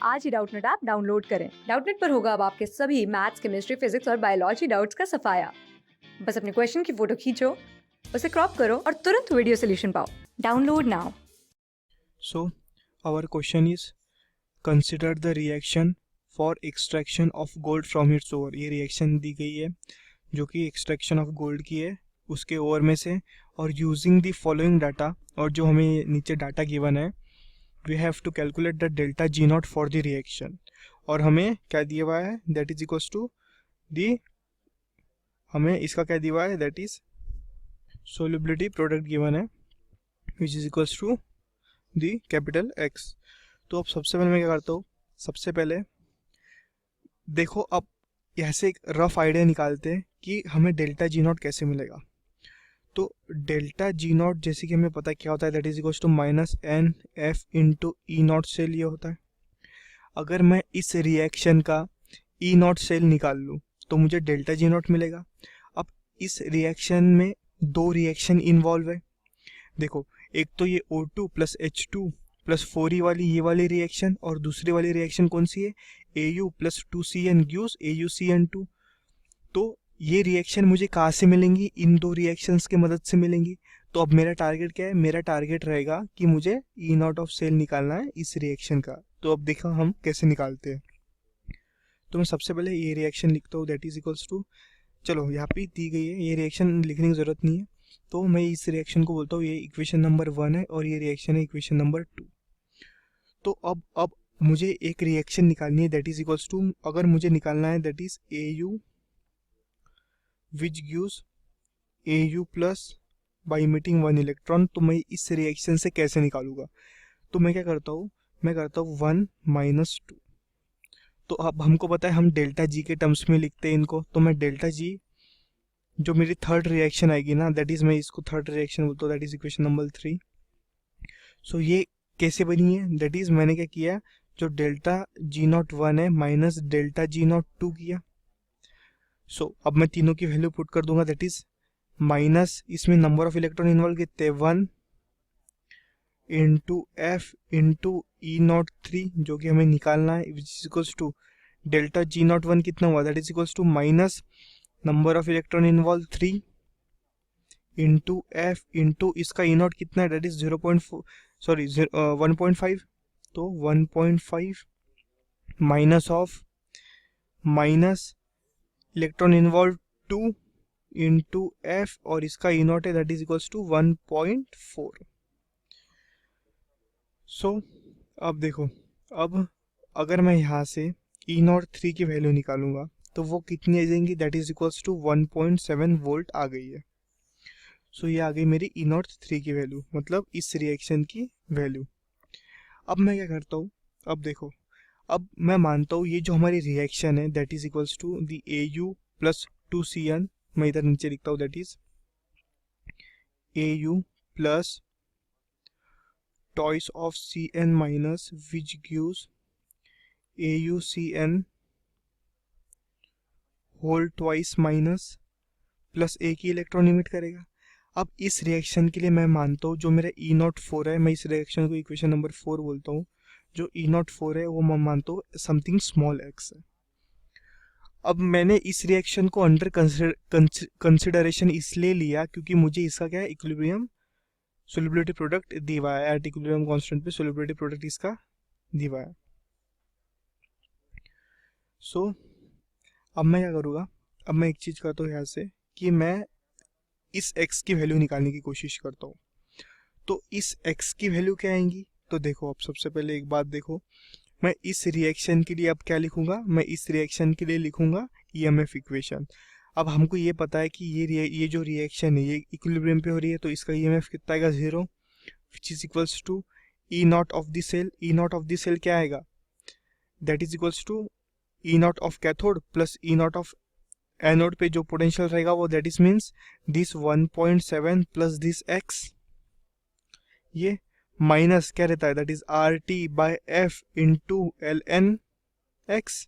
आज ही Doubtnut app download करें। Doubtnut पर होगा अब आपके सभी मैथ्स, केमिस्ट्री, फिजिक्स और बायोलॉजी डाउट्स का सफाया। बस अपने क्वेश्चन की फोटो खींचो, उसे क्रॉप करो और तुरंत वीडियो सोल्यूशन पाओ। Download now. So our question is, consider the reaction for extraction of gold from its ore। ये रिएक्शन दी गई है जो कि एक्सट्रैक्शन ऑफ गोल्ड की है उसके ओर में से, और यूजिंग द फॉलोइंग डाटा, और जो हमें नीचे डाटा गिवन है, we have to calculate the delta G not for the reaction. और हमें क्या दिया हुआ है, that is equals to the, हमें इसका क्या दिया हुआ है, that is solubility product given है which is equals to the capital X. तो अब सबसे पहले मैं क्या करता हूँ, सबसे पहले देखो, अब यहाँ से एक रफ आइडिया निकालते हैं कि हमें डेल्टा जी नॉट कैसे मिलेगा। तो डेल्टा जी नॉट जैसे कि हमें पता है क्या होता है, that is equals to minus n f into E naught cell ये होता है। अगर मैं इस रिएक्शन का ई नॉट सेल निकाल लूँ तो मुझे डेल्टा जी नॉट मिलेगा। अब इस रिएक्शन में दो रिएक्शन इन्वॉल्व है। देखो, एक तो ये O2 plus H2 plus 4E वाली ये वाली रिएक्शन, और दूसरी वाली रिएक्शन कौन सी है, Au plus 2CN gives AuCN2। तो ये रिएक्शन मुझे कहाँ से मिलेंगी, इन दो रिएक्शंस की मदद से मिलेंगी। तो अब मेरा टारगेट क्या है, मेरा टारगेट रहेगा कि मुझे ई नॉट ऑफ सेल निकालना है इस रिएक्शन का। तो अब देखो हम कैसे निकालते हैं। तो मैं सबसे पहले ये रिएक्शन लिखता हूँ, दैट इज इक्वल्स टू, चलो यहाँ पे दी गई है, ये रिएक्शन लिखने की जरूरत नहीं है, तो मैं इस रिएक्शन को बोलता हूँ ये इक्वेशन नंबर 1 है और ये रिएक्शन है इक्वेशन नंबर 2। तो अब मुझे एक रिएक्शन निकालनी है, दैट इज इक्वल्स टू, अगर मुझे निकालना है that is Au which gives Au plus by emitting 1 electron. तो मैं इस रिएक्शन से कैसे निकालूंगा, तो मैं क्या करता हूँ, मैं करता हूँ 1 माइनस 2। तो अब हमको पता है हम डेल्टा जी के टर्म्स में लिखते हैं इनको, तो मैं डेल्टा जी जो मेरी थर्ड रिएक्शन आएगी ना, दैट इज, मैं इसको थर्ड रिएक्शन बोलता हूँ, दैट इज इक्वेशन नंबर 3। सो ये कैसे बनी है, दैट इज मैंने क्या किया, जो डेल्टा जी नॉट 1 है माइनस डेल्टा जी नॉट 2 किया। सो अब मैं तीनों की वैल्यू पुट कर दूंगा, दैट इज माइनस, इसमें नंबर ऑफ इलेक्ट्रॉन इन्वॉल्व कितने, 1 इंटू एफ इंटू ई नॉट 3 जो कि हमें निकालना है, which is equals to delta G naught 1 कितना हुआ, that is equals to minus number of electron involve 3 into F into इसका ई नॉट कितना है, दैट इज 0.4, सॉरी 1.5। तो 1.5 minus of minus electron involve 2 into F और इसका E not है that is equals to 1.4। सो अब देखो, अब अगर मैं यहाँ से ई नॉट 3 की वैल्यू निकालूंगा तो वो कितनी आ जाएंगी, that is equals to 1.7 volt आ गई है। सो ये आ गई मेरी ई नॉट 3 की वैल्यू, मतलब इस रिएक्शन की वैल्यू। अब मैं क्या करता हूँ, अब देखो, अब मैं मानता हूँ ये जो हमारी रिएक्शन है that is equals to the Au plus 2CN, मैं इधर नीचे लिखता हूँ, that is Au plus twice of Cn minus which gives AuCN whole twice minus plus एक ही इलेक्ट्रॉन इमिट करेगा। अब इस रिएक्शन के लिए मैं मानता हूँ जो मेरा ई नॉट 4 है, मैं इस रिएक्शन को इक्वेशन नंबर 4 बोलता हूँ, जो ई नॉट 4 है वो मैं मानता हूँ समथिंग स्मॉल x है। अब मैंने इस रिएक्शन को अंडर कंसिडरेशन इसलिए लिया क्योंकि मुझे इसका क्या है, इक्विलिब्रियम सोल्युबिलिटी प्रोडक्ट दिया है, एट इक्विलिब्रियम कांस्टेंट पे सोल्युबिलिटी प्रोडक्ट इसका दिया है। सो अब मैं क्या करूँगा, अब मैं एक चीज़ करता हूँ यहाँ से कि मैं इस x की वैल्यू निकालने की कोशिश करता हूँ। तो इस x की वैल्यू क्या आएंगी, तो देखो, अब सबसे पहले एक बात देखो, मैं इस रिएक्शन के लिए अब क्या लिखूंगा, मैं इस रिएक्शन के लिए लिखूंगा ईएमएफ इक्वेशन। अब हमको ये पता है कि ये जो रिएक्शन है ये इक्विलिब्रियम पे हो रही है, तो इसका ईएमएफ कितना आएगा, 0, which is equals to E naught of the cell. E naught of the cell क्या आएगा, that is equals to E naught of cathode plus E naught of anode पे जो पोटेंशियल रहेगा वो, that is means this 1.7 plus this x, ये minus क्या रहता है, that is R T by F into L N X,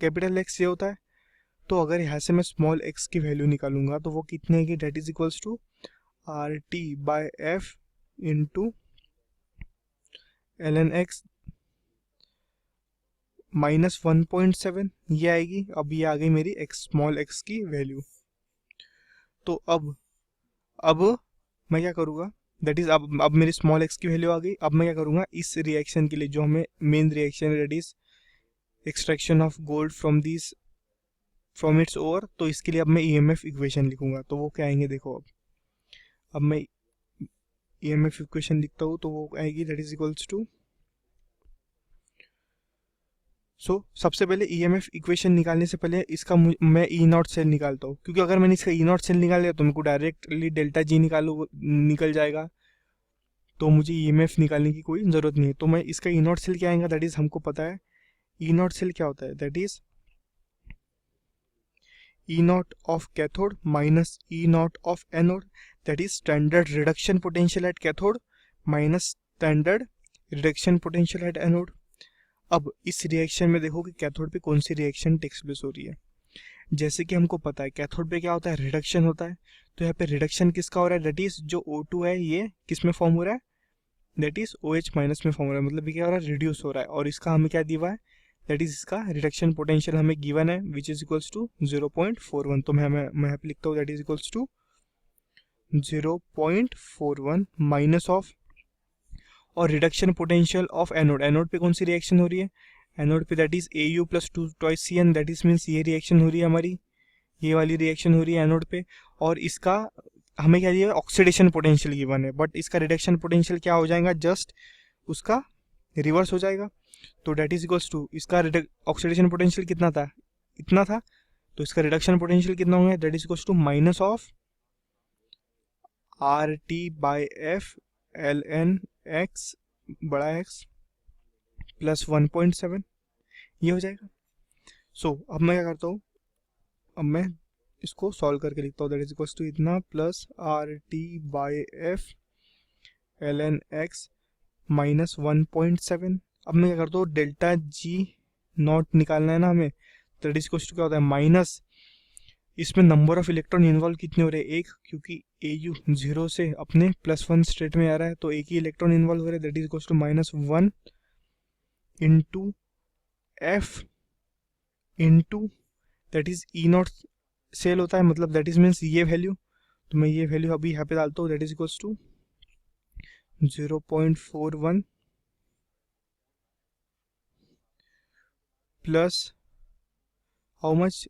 capital X ये होता है। तो अगर यहाँ से मैं स्मॉल x की वैल्यू निकालूंगा तो वो कितनी आएगी, that is equals to R T by F into L N X, minus 1.7 ये आएगी। अब ये आ गई मेरी स्मॉल एक्स की वैल्यू। तो अब मैं क्या करूँगा, दैट इज अब मेरी स्मॉल एक्स की वैल्यू आ गई। अब मैं क्या करूँगा, इस रिएक्शन के लिए जो हमें मेन रिएक्शन है that is extraction of gold from its ore, तो इसके लिए अब मैं ईएमएफ इक्वेशन लिखूंगा। तो वो क्या आएंगे देखो, अब मैं ईएमएफ इक्वेशन लिखता हूँ तो वो आएगी दैट इज इक्वल्स टू, सबसे पहले ईएमएफ इक्वेशन निकालने से पहले इसका मैं ई नॉट सेल निकालता हूँ, क्योंकि अगर मैंने इसका ई नॉट सेल निकाल लिया तो मेरे को डायरेक्टली डेल्टा जी निकल जाएगा, तो मुझे ईएमएफ निकालने की कोई ज़रूरत नहीं है। तो मैं इसका ई नॉट सेल क्या आएगा, दैट इज हमको पता है ई नॉट सेल क्या होता है, that is E naught of cathode minus E naught of anode, that is standard reduction potential at cathode minus standard reduction potential at anode। अब इस रिएक्शन में देखो कि कैथोड पे कौन सी रिएक्शन टेक्स प्लेस हो रही है। जैसे कि हमको पता है कैथोड पे क्या होता है, रिडक्शन होता है। तो यहाँ पे रिडक्शन किसका हो रहा है, दैट इज जो O2 है ये किस में फॉर्म हो रहा है, दैट इज OH माइनस में फॉर्म हो रहा है, मतलब ये क्या हो रहा है, रिड्यूस हो रहा है। और इसका हमें क्या दिया हुआ है, दैट इज इसका रिडक्शन पोटेंशियल हमें गिवन है विच इज इक्वल्स टू 0.41। तो मैं यहाँ पे लिखता हूँ that is equals to 0.41 minus of, और reduction potential of anode, anode पे कौन सी रिएक्शन हो रही है, एनोड पे that is AU plus 2 twice CN, that is means ये रिएक्शन हो रही है हमारी, ये वाली रिएक्शन हो रही है एनोड पे। और इसका हमें क्या दिया है, ऑक्सीडेशन पोटेंशियल गिवन है, बट इसका रिडक्शन पोटेंशियल क्या हो जाएगा, जस्ट उसका रिवर्स हो जाएगा। तो डेट इज इक्वल्स टू, इसका ऑक्सीडेशन पोटेंशियल कितना था, इतना था, तो इसका रिडक्शन पोटेंशियल कितना होगा, that is equals to minus of RT/F ln x बड़ा X प्लस 1.7 ये हो जाएगा। अब मैं क्या करता हूँ, अब मैं इसको सॉल्व करके लिखता हूँ, दैट इज इक्वल्स टू इतना plus RT/F ln x minus 1.7। अब मैं क्या करता हूँ, डेल्टा जी नॉट निकालना है ना हमें, दैट इज क्या होता है माइनस, इसमें नंबर ऑफ इलेक्ट्रॉन इन्वॉल्व कितने हो रहे हैं, एक, क्योंकि AU 0 से अपने +1 स्टेट में आ रहा है, तो एक ही इलेक्ट्रॉन इन्वॉल्व हो रहे हैं, that is to -1 into F into that is E naught cell होता है, मतलब दैट इज मीन्स ये वैल्यू। तो मैं ये वैल्यू अभी यहाँ पे डालता हूँ, that is equals to 0.41 plus how much,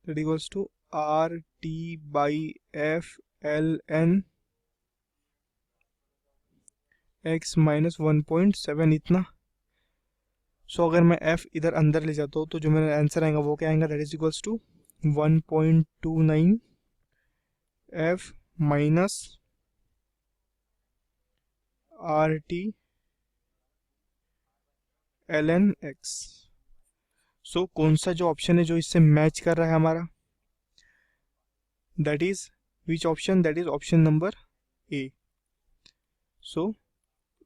that equals to RT/F ln x minus 1.7 इतना। अगर मैं F इधर अंदर ले जाता हूँ तो जो मेरा आंसर आएगा वो क्या आएगा, that is equals to 1.29 F minus RT ln x। कौन सा जो ऑप्शन है जो इससे मैच कर रहा है हमारा, that is which option, that is option number A।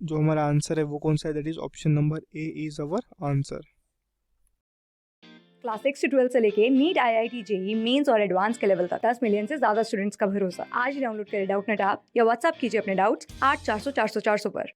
जो हमारा आंसर है वो कौन सा है, that is option number A is our answer. Class 6 से 12 से लेके नीट, IIT, JEE मेंस और एडवांस के लेवल तक 10 मिलियन से ज्यादा स्टूडेंट्स का भरोसा। आज ही डाउनलोड करें डाउटनेट ऐप या व्हाट्सएप कीजिए अपने डाउट्स 8400 400 400 पर।